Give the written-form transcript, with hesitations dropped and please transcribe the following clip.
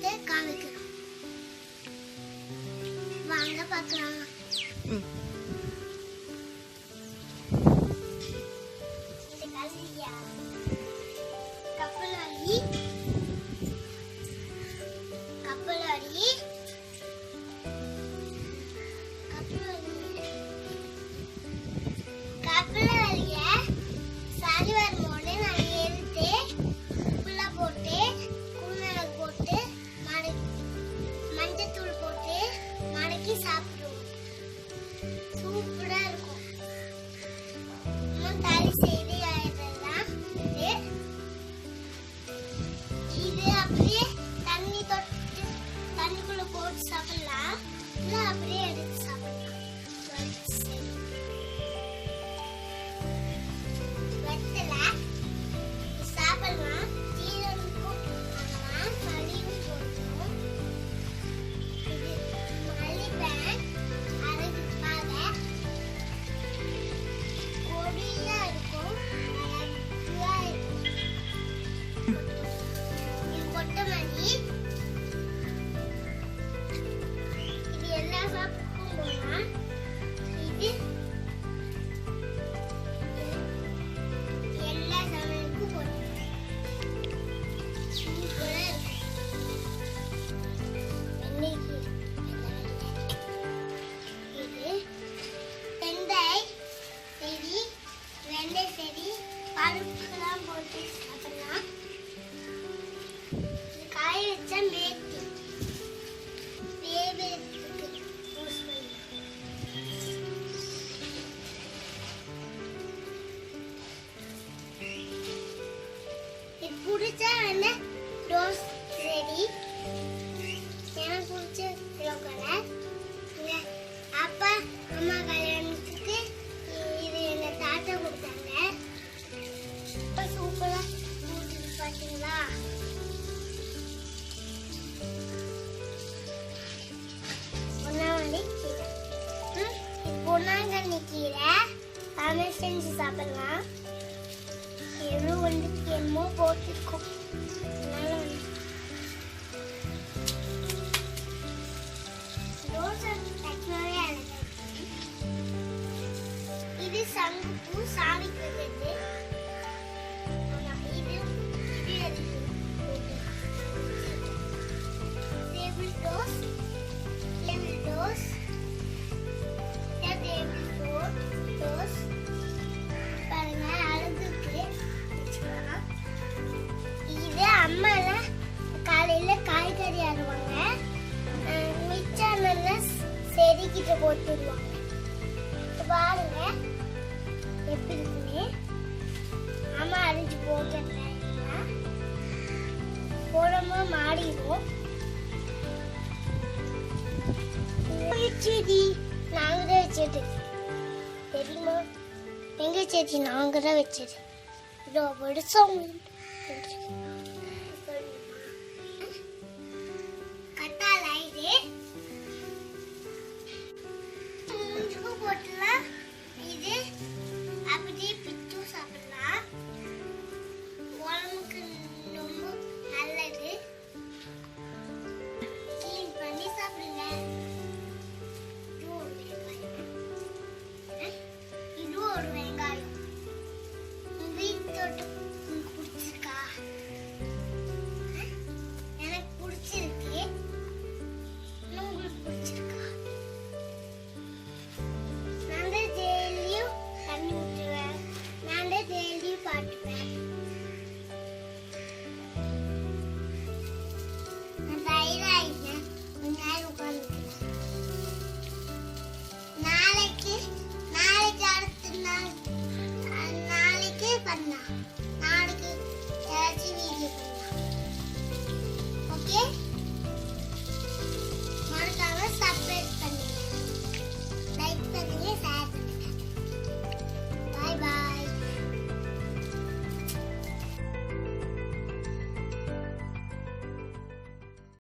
எடுத்து காமிக்கிறோம். வாங்க பார்க்கலாம். இந்த கல்லியா கப்பலாடி கப்பலாடி கப்பலாடிய சாரி வரும்போது நான் எடுத்து உப்புல போட்டு குருமிளகு போட்டு மஞ்சத்தூள் போட்டு மடக்கி சாப்பிடுவோம். சூப்பரா இருக்கும். தறி செய்து ஆயிடுறதுதான் இது. அப்படியே தண்ணிக்குள்ள போட்டு சாப்பிடலாம், இல்லை அப்படியே எடுத்து சாப்பிடலாம். வெத்தலை சாப்பிடலாம். ஜீரனுக்கும் மலிவு போடுவோம். இது மல்லிப்பேன் அரைக்காக கொடியா இருக்கும். இது கொத்தமல்லி. இது எல்லா சாப்பிடும் போகலாம். இது எல்லா சமையலுக்கும் போடலாம். சூப்பரா இருக்கும். இது வெந்தய செடி, வெந்தய செடி, பருப்புலாம் போட்டு சாப்பிடலாம். இது காய வச்ச மேத்தி வேவறதுக்கு யூஸ் பண்ணிக்கலாம். இது பிடிச்ச என்ன ரோஸ் செடி. எனக்கு பிடிச்ச எல்லோ கலர். அப்பா அம்மா கல்யாணத்துக்கு இது எங்க தாத்தா கொடுத்தாங்க. சூப்பரா பார்த்தீங்களா? பொன்னாங்கண்ணி கீரை சமையல் செஞ்சு சாப்பிடலாம். எவ்வளோ என்னமோ போட்டுருக்கோம். இது சங்குப்பூ சாமிக்கு வைக்கிறது. இது டேபிள் டோஸ் பாருங்க, அழகுக்கு வச்சுக்கலாம். இது அம்மாலாம் காலையில காய்கறி அறுவாங்க, மிச்சான செடிக்கிட்ட போட்டுருவாங்க. பாருங்க எப்படி இருக்குன்னு. அம்மா அரிஞ்சு போட்டுருந்தா போடாம மாடிடும். செடி நாங்க தான் வச்சது தெரியுமா? எங்க செடி நாங்க தான் வச்சது. இதோ வருஷம்